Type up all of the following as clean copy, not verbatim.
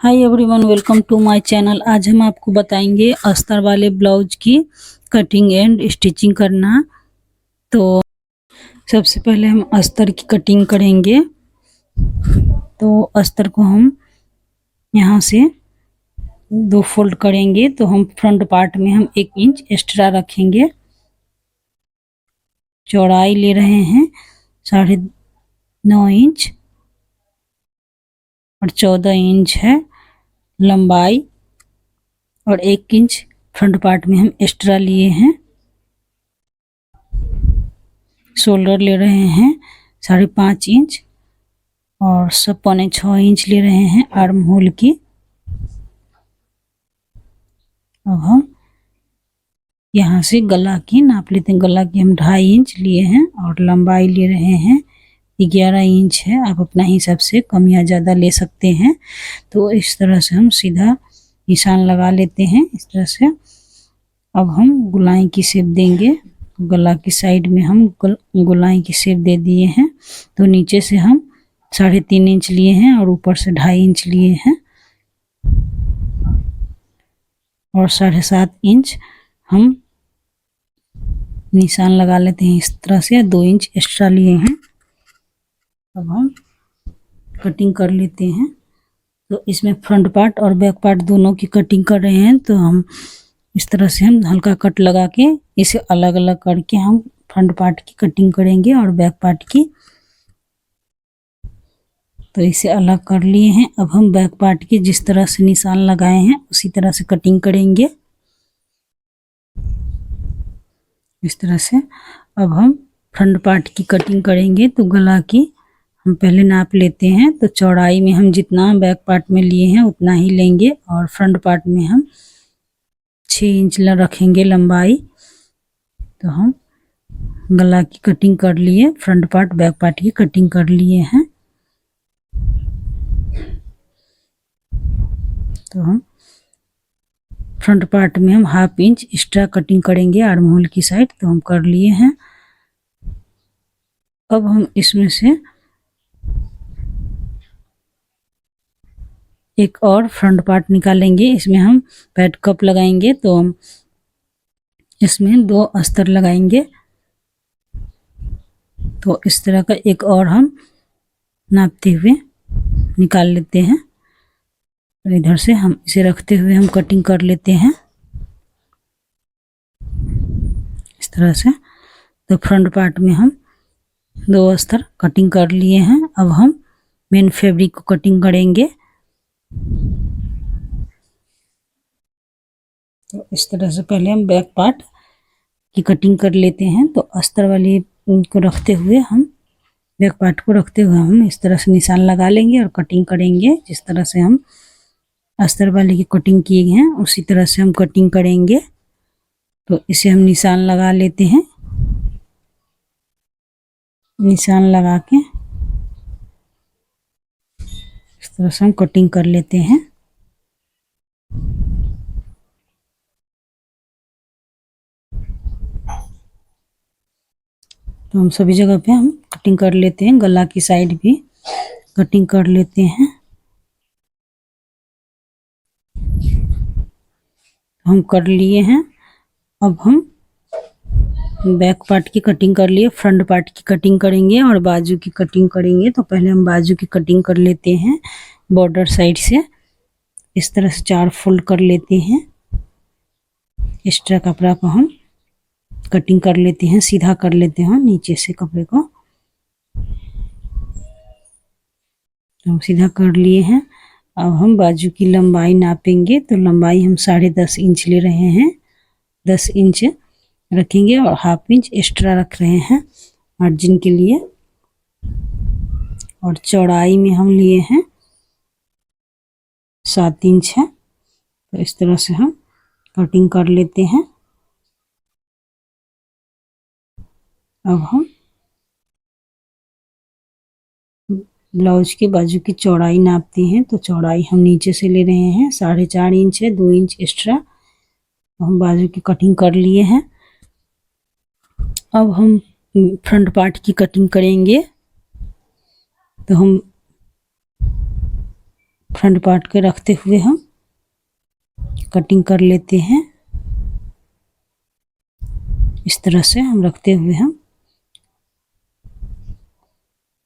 Hi everyone, welcome to my channel. आज हम आपको बताएंगे अस्तर वाले ब्लाउज की कटिंग एंड स्टिचिंग करना। तो सबसे पहले हम अस्तर की कटिंग करेंगे। तो अस्तर को हम यहाँ से दो फोल्ड करेंगे। तो हम फ्रंट पार्ट में हम 1 इंच एक्स्ट्रा रखेंगे। चौड़ाई ले रहे हैं 9.5 इंच और 14 इंच है लंबाई, और 1 इंच फ्रंट पार्ट में हम एक्स्ट्रा लिए हैं। शोल्डर ले रहे हैं 5.5 इंच और 6.25 इंच ले रहे हैं आर्म होल की। अब हम यहाँ से गला की नाप लेते हैं। गला की हम 2.5 इंच लिए हैं और लंबाई ले रहे हैं 11 इंच है। आप अपना हिसाब से कम या ज़्यादा ले सकते हैं। तो इस तरह से हम सीधा निशान लगा लेते हैं इस तरह से। अब हम गोलाई की शेप देंगे। गला की साइड में हम गोलाई की शेप दे दिए हैं। तो नीचे से हम 3.5 इंच लिए हैं और ऊपर से 2.5 इंच लिए हैं और 7.5 इंच हम निशान लगा लेते हैं इस तरह से। 2 इंच एक्स्ट्रा लिए हैं। अब हम कटिंग कर लेते हैं। तो इसमें फ्रंट पार्ट और बैक पार्ट दोनों की कटिंग कर रहे हैं। तो हम इस तरह से हम हल्का कट लगा के इसे अलग अलग करके हम फ्रंट पार्ट की कटिंग करेंगे और बैक पार्ट की। तो इसे अलग कर लिए हैं। अब हम बैक पार्ट की जिस तरह से निशान लगाए हैं उसी तरह से कटिंग करेंगे इस तरह से। अब हम फ्रंट पार्ट की कटिंग करेंगे। तो गला की हम पहले नाप लेते हैं। तो चौड़ाई में हम जितना बैक पार्ट में लिए हैं उतना ही लेंगे और फ्रंट पार्ट में हम 6 इंच रखेंगे लंबाई। तो हम गला की कटिंग कर लिए, फ्रंट पार्ट बैक पार्ट की कटिंग कर लिए हैं। तो हम फ्रंट पार्ट में हम 1/2 इंच एक्स्ट्रा कटिंग करेंगे आर्म होल की साइड। तो हम कर लिए हैं। अब हम इसमें से एक और फ्रंट पार्ट निकालेंगे। इसमें हम पैड कप लगाएंगे। तो हम इसमें 2 अस्तर लगाएंगे। तो इस तरह का एक और हम नापते हुए निकाल लेते हैं। तो इधर से हम इसे रखते हुए हम कटिंग कर लेते हैं इस तरह से। तो फ्रंट पार्ट में हम 2 अस्तर कटिंग कर लिए हैं। अब हम मेन फैब्रिक को कटिंग करेंगे। तो इस तरह से पहले हम बैक पार्ट की कटिंग कर लेते हैं। तो अस्तर वाली को रखते हुए हम बैक पार्ट को रखते हुए हम इस तरह से निशान लगा लेंगे और कटिंग करेंगे। जिस तरह से हम अस्तर वाले की कटिंग किए हैं उसी तरह से हम कटिंग करेंगे। तो इसे हम निशान लगा लेते हैं। निशान लगा के इस तरह से हम कटिंग कर लेते हैं। तो हम सभी जगह पे हम कटिंग कर लेते हैं। गला की साइड भी कटिंग कर लेते हैं। हम कर लिए हैं। अब हम बैक पार्ट की कटिंग कर लिए, फ्रंट पार्ट की कटिंग करेंगे और बाजू की कटिंग करेंगे। तो पहले हम बाजू की कटिंग कर लेते हैं बॉर्डर साइड से। इस तरह से 4 फोल्ड कर लेते हैं। एक्स्ट्रा कपड़ा को हम कटिंग कर लेते हैं, सीधा कर लेते हैं नीचे से कपड़े को। तो हम सीधा कर लिए हैं। अब हम बाजू की लंबाई नापेंगे। तो लंबाई हम 10.5 इंच ले रहे हैं। 10 इंच रखेंगे और 1/2 इंच एक्स्ट्रा रख रहे हैं मार्जिन के लिए। और चौड़ाई में हम लिए हैं 7 इंच है। तो इस तरह से हम कटिंग कर लेते हैं। अब हम ब्लाउज की बाजू की चौड़ाई नापते हैं। तो चौड़ाई हम नीचे से ले रहे हैं 4.5 इंच है, 2 इंच एक्स्ट्रा। हम बाजू की कटिंग कर लिए हैं। अब हम फ्रंट पार्ट की कटिंग करेंगे। तो हम फ्रंट पार्ट के रखते हुए हम कटिंग कर लेते हैं। इस तरह से हम रखते हुए हम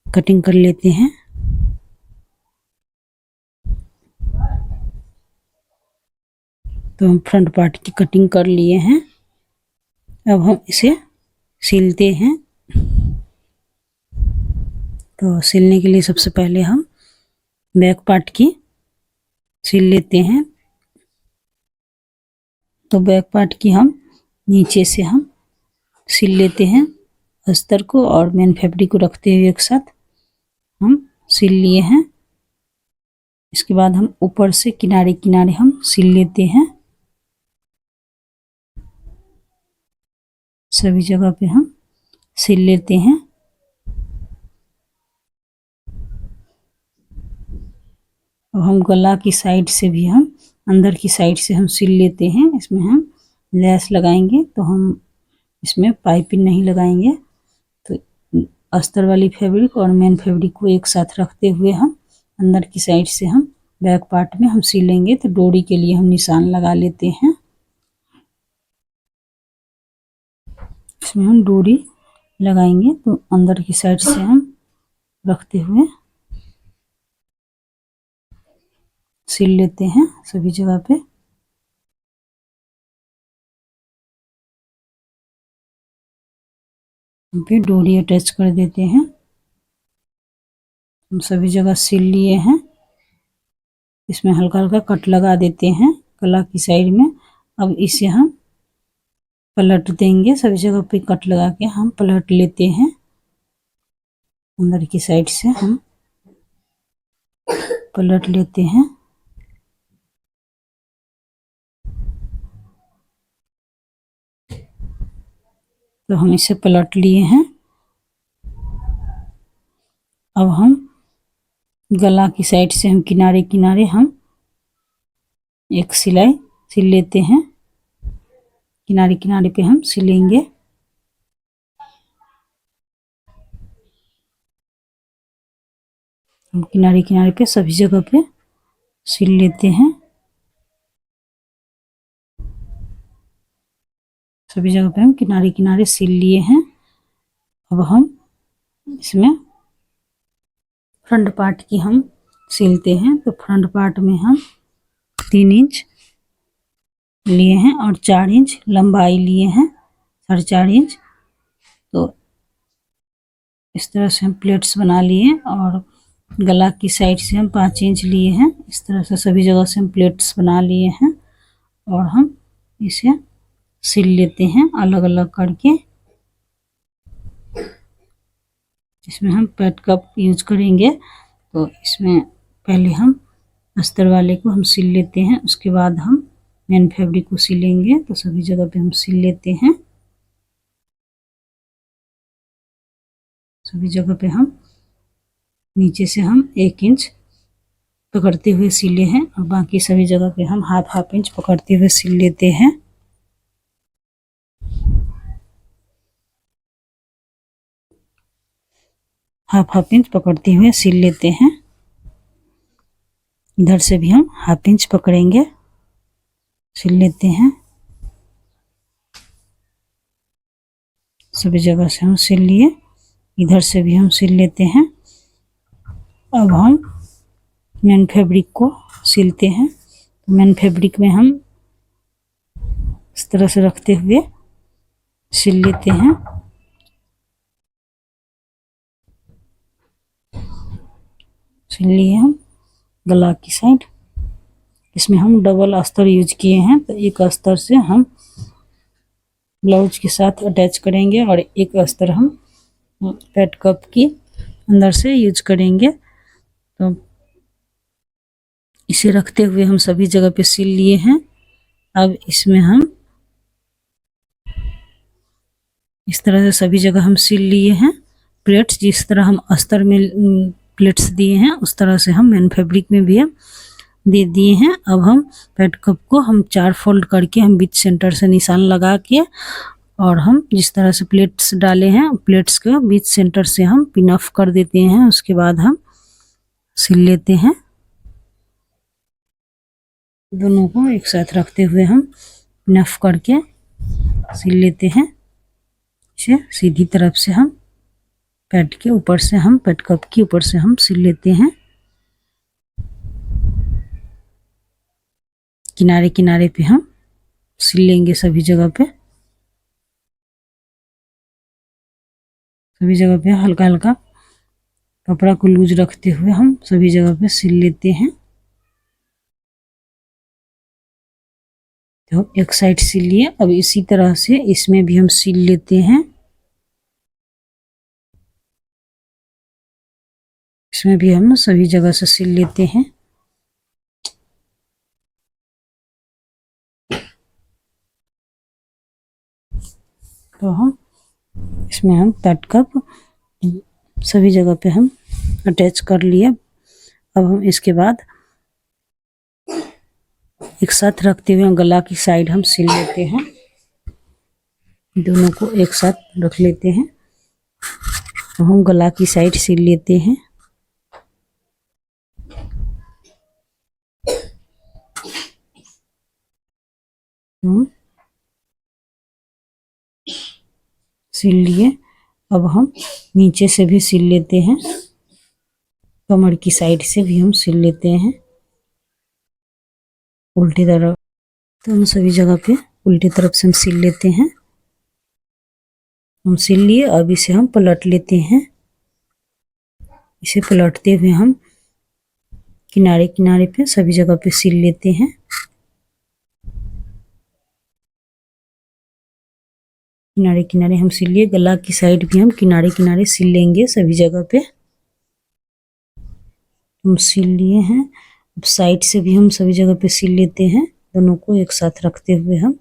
कटिंग कर लेते हैं। तो हम फ्रंट पार्ट की कटिंग कर लिए हैं। अब हम इसे सिलते हैं। तो सिलने के लिए सबसे पहले हम बैक पार्ट की सिल लेते हैं। तो बैक पार्ट की हम नीचे से हम सिल लेते हैं अस्तर को, और मेन फैब्रिक को रखते हुए एक साथ हम सिल लिए हैं। इसके बाद हम ऊपर से किनारे किनारे हम सिल लेते हैं। सभी जगह पे हम सिल लेते हैं। अब हम गला की साइड से भी हम अंदर की साइड से हम सिल लेते हैं। इसमें हम लेस लगाएंगे, तो हम इसमें पाइपिंग नहीं लगाएंगे। तो अस्तर वाली फैब्रिक और मेन फैब्रिक को एक साथ रखते हुए हम अंदर की साइड से हम बैक पार्ट में हम सिलेंगे। तो डोरी के लिए हम निशान लगा लेते हैं। इसमें हम डोरी लगाएंगे, तो अंदर की साइड से हम रखते हुए सिल लेते हैं सभी जगह पे। पे डोरी अटैच कर देते हैं। हम सभी जगह सिल लिए हैं। इसमें हल्का हल्का कट लगा देते हैं गला की साइड में। अब इसे हम पलट देंगे। सभी जगह पे कट लगा के हम पलट लेते हैं। अंदर की साइड से हम पलट लेते हैं। तो हम इसे पलट लिए हैं। अब हम गला की साइड से हम किनारे किनारे हम एक सिलाई सिल लेते हैं। किनारे किनारे पे हम सिलेंगे। हम किनारे किनारे पे सभी जगह पे सिल लेते हैं। सभी जगह पे हम किनारे किनारे सिल लिए हैं। अब हम इसमें फ्रंट पार्ट की हम सिलते हैं। तो फ्रंट पार्ट में हम 3 इंच लिए हैं और 4 इंच लंबाई लिए हैं, 4.5 इंच। तो इस तरह से हम प्लेट्स बना लिए और गला की साइड से हम 5 इंच लिए हैं। इस तरह से सभी जगह से हम प्लेट्स बना लिए हैं और हम इसे सिल लेते हैं अलग अलग करके। इसमें हम पैड कप यूज करेंगे। तो इसमें पहले हम अस्तर वाले को हम सिल लेते हैं, उसके बाद हम मेन फैब्रिक को सिलेंगे। तो सभी जगह पे हम सिल लेते हैं। सभी जगह पे हम नीचे से हम 1 इंच पकड़ते हुए सिले हैं और बाकी सभी जगह पे हम हाफ इंच पकड़ते हुए सिल लेते हैं। हाफ इंच पकड़ते हुए सिल लेते हैं। इधर से भी हम हाफ इंच पकड़ेंगे, सिल लेते हैं। सभी जगह से हम सिल लिए। इधर से भी हम सिल लेते हैं। अब हम मेन फैब्रिक को सिलते हैं। मेन फैब्रिक में हम इस तरह से रखते हुए सिल लेते हैं। सिल लिए हम गला की साइड। इसमें हम डबल अस्तर यूज किए हैं। तो एक अस्तर से हम ब्लाउज के साथ अटैच करेंगे और एक अस्तर हम पैड कप की अंदर से यूज करेंगे। तो इसे रखते हुए हम सभी जगह पे सिल लिए हैं। अब इसमें हम इस तरह से सभी जगह हम सिल लिए हैं। प्लेट्स जिस तरह हम अस्तर में प्लेट्स दिए हैं उस तरह से हम मेन फैब्रिक में भी हम दे दिए हैं। अब हम पैड कप को हम 4 फोल्ड करके हम बीच सेंटर से निशान लगा के और हम जिस तरह से प्लेट्स डाले हैं प्लेट्स के बीच सेंटर से हम पिन ऑफ कर देते हैं। उसके बाद हम सिल लेते हैं। दोनों को एक साथ रखते हुए हम नफ करके सिल लेते हैं। इसे सीधी तरफ से हम पैड के ऊपर से हम पैड कप के ऊपर से हम सिल लेते हैं। किनारे किनारे पे हम सिल लेंगे सभी जगह पे। सभी जगह पे हल्का हल्का कपड़ा को लूज रखते हुए हम सभी जगह पे सिल लेते हैं। तो एक साइड सिल लिए, अब इसी तरह से इसमें भी हम सिल लेते हैं। इसमें भी हम सभी जगह से सिल लेते हैं। तो हम इसमें हम पैड कप सभी जगह पे हम अटैच कर लिए। अब हम इसके बाद एक साथ रखते हुए गला की साइड हम सिल लेते हैं। दोनों को एक साथ रख लेते हैं। तो हम गला की साइड सिल लेते हैं। सिल लिए। अब हम नीचे से भी सिल लेते हैं। कमर की साइड से भी हम सिल लेते हैं उल्टी तरफ। तो हम सभी जगह पे उल्टी तरफ से हम सिल लेते हैं। हम सिल लिए, अब इसे हम पलट लेते हैं। इसे पलटते हुए हम किनारे किनारे पे सभी जगह पे सिल लेते हैं। किनारे किनारे हम सिल लिए। गला की साइड भी हम किनारे किनारे सिल लेंगे सभी जगह पे। हम सिल लिए हैं। अब साइड से भी हम सभी जगह पे सिल लेते हैं। दोनों को एक साथ रखते हुए हम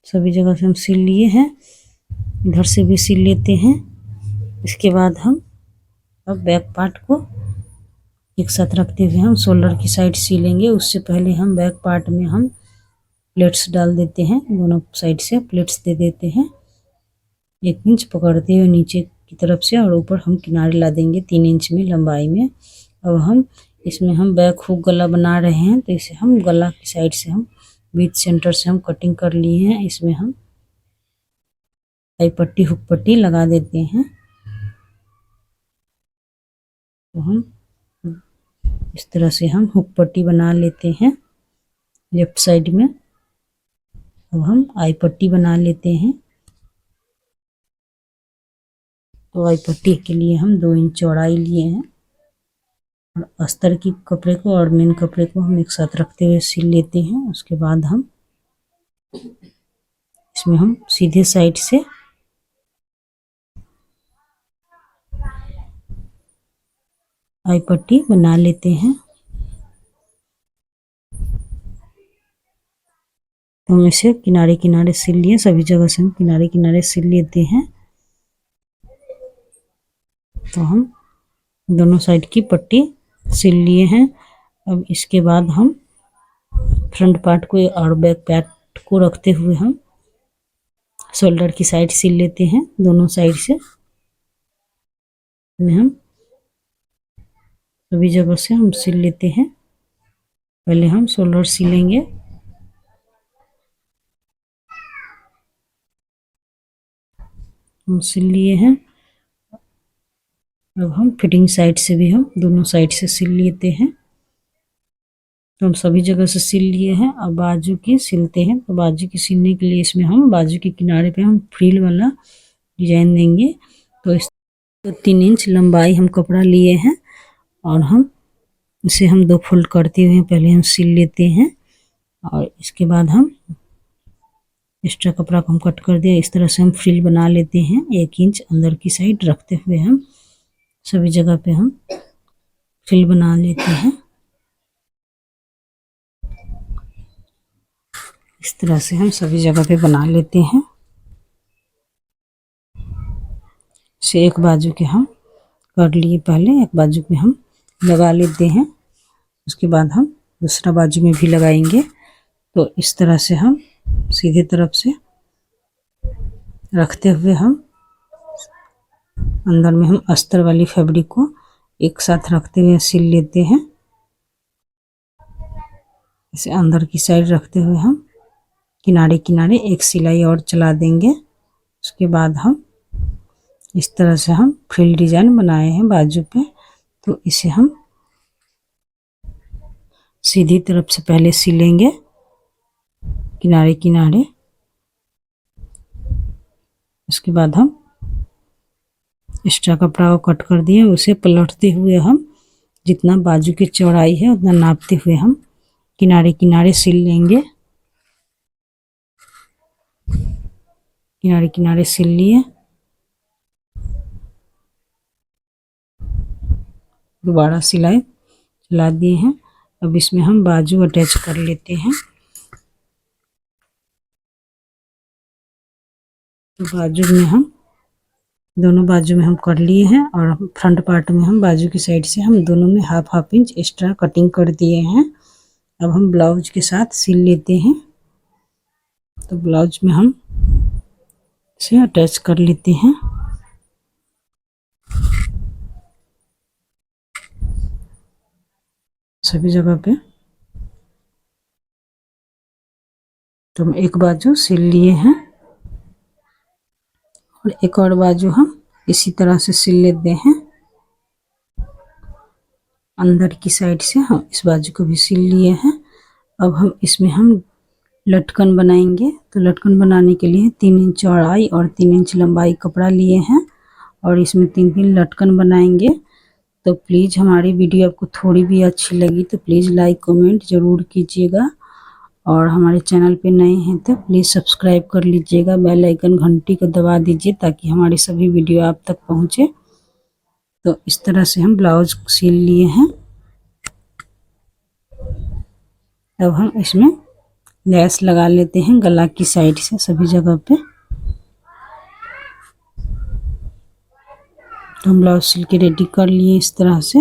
सभी जगह से हम सिल लिए हैं। इधर से भी सिल लेते हैं। इसके बाद हम अब बैक पार्ट को एक साथ रखते हुए हम शोल्डर की साइड सिलेंगे। उससे पहले हम बैक पार्ट में हम प्लेट्स डाल देते हैं। दोनों साइड से प्लेट्स दे देते हैं। 1 इंच पकड़ते हुए नीचे की तरफ से, और ऊपर हम किनारे ला देंगे 3 इंच में लंबाई में। अब हम इसमें हम बैक हुक गला बना रहे हैं, तो इसे हम गला की साइड से हम बीच सेंटर से हम कटिंग कर लिए हैं। इसमें हम टाई पट्टी हुक पट्टी लगा देते हैं। तो हम इस तरह से हम हुक पट्टी बना लेते हैं लेफ्ट साइड में। अब हम आई पट्टी बना लेते हैं। तो आई पट्टी के लिए हम 2 इंच चौड़ाई लिए हैं, और अस्तर की कपड़े को और मेन कपड़े को हम एक साथ रखते हुए सिल लेते हैं। उसके बाद हम इसमें हम सीधे साइड से आई पट्टी बना लेते हैं। तो हम इसे किनारे किनारे सिल लिए। सभी जगह से हम किनारे किनारे सिल लेते हैं। तो हम दोनों साइड की पट्टी सिल लिए हैं। अब इसके बाद हम फ्रंट पार्ट को और बैक पार्ट को रखते हुए हम शोल्डर की साइड सिल लेते हैं। दोनों साइड से हम सभी जगह से हम सिल लेते हैं। पहले हम शोल्डर सिलेंगे। हम सिल लिए हैं। अब हम फिटिंग साइड से भी हम दोनों साइड से सिल लेते हैं। तो हम सभी जगह से सिल लिए हैं। अब बाजू की सिलते हैं। तो बाजू की सिलने के लिए इसमें हम बाजू के किनारे पे हम फ्रिल वाला डिजाइन देंगे। तो इस 3 इंच लंबाई हम कपड़ा लिए हैं, और हम इसे हम 2 फोल्ड करते हुए पहले हम सिल लेते हैं, और इसके बाद हम एक्स्ट्रा कपड़ा को हम कट कर दिया। इस तरह से हम फ्रिल बना लेते हैं। 1 इंच अंदर की साइड रखते हुए हम सभी जगह पे हम फ्रिल बना लेते हैं। इस तरह से हम सभी जगह पे बना लेते हैं। से एक बाजू के हम कर लिए, पहले एक बाजू पे हम लगा लेते हैं। उसके बाद हम दूसरा बाजू में भी लगाएंगे। तो इस तरह से हम सीधे तरफ से रखते हुए हम अंदर में हम अस्तर वाली फैब्रिक को एक साथ रखते हुए सिल लेते हैं। इसे अंदर की साइड रखते हुए हम किनारे किनारे एक सिलाई और चला देंगे। उसके बाद हम इस तरह से हम फ्रिल डिजाइन बनाए हैं बाजू पे, तो इसे हम सीधी तरफ से पहले सिलेंगे किनारे किनारे। उसके बाद हम एक्स्ट्रा कपड़ा को कट कर दिए, उसे पलटते हुए हम जितना बाजू की चौड़ाई है उतना नापते हुए हम किनारे किनारे सिल लेंगे। किनारे किनारे सिल लिए, दोबारा सिलाई चला दिए हैं। अब इसमें हम बाजू अटैच कर लेते हैं। तो बाजू में हम दोनों बाजू में हम कर लिए हैं और फ्रंट पार्ट में हम बाजू की साइड से हम दोनों में half half inch extra cutting कर दिए हैं। अब हम ब्लाउज के साथ सिल लेते हैं। तो ब्लाउज में हम इसे अटैच कर लेते हैं। सभी जगह पे तो हम एक बाजू सिल लिए हैं और एक और बाजू हम इसी तरह से सिल लेते हैं। अंदर की साइड से हम इस बाजू को भी सिल लिए हैं। अब हम इसमें हम लटकन बनाएंगे। तो लटकन बनाने के लिए 3 इंच चौड़ाई और 3 इंच लंबाई कपड़ा लिए हैं और इसमें 3-3 लटकन बनाएंगे। तो प्लीज़ हमारी वीडियो आपको थोड़ी भी अच्छी लगी तो प्लीज़ लाइक कमेंट ज़रूर कीजिएगा और हमारे चैनल पे नए हैं तो प्लीज़ सब्सक्राइब कर लीजिएगा, बेल आइकन घंटी को दबा दीजिए ताकि हमारी सभी वीडियो आप तक पहुँचे। तो इस तरह से हम ब्लाउज सिल लिए हैं। अब हम इसमें लेस लगा लेते हैं गला की साइड से सभी जगह पे। तो हम ब्लाउज सिल के रेडी कर लिए इस तरह से।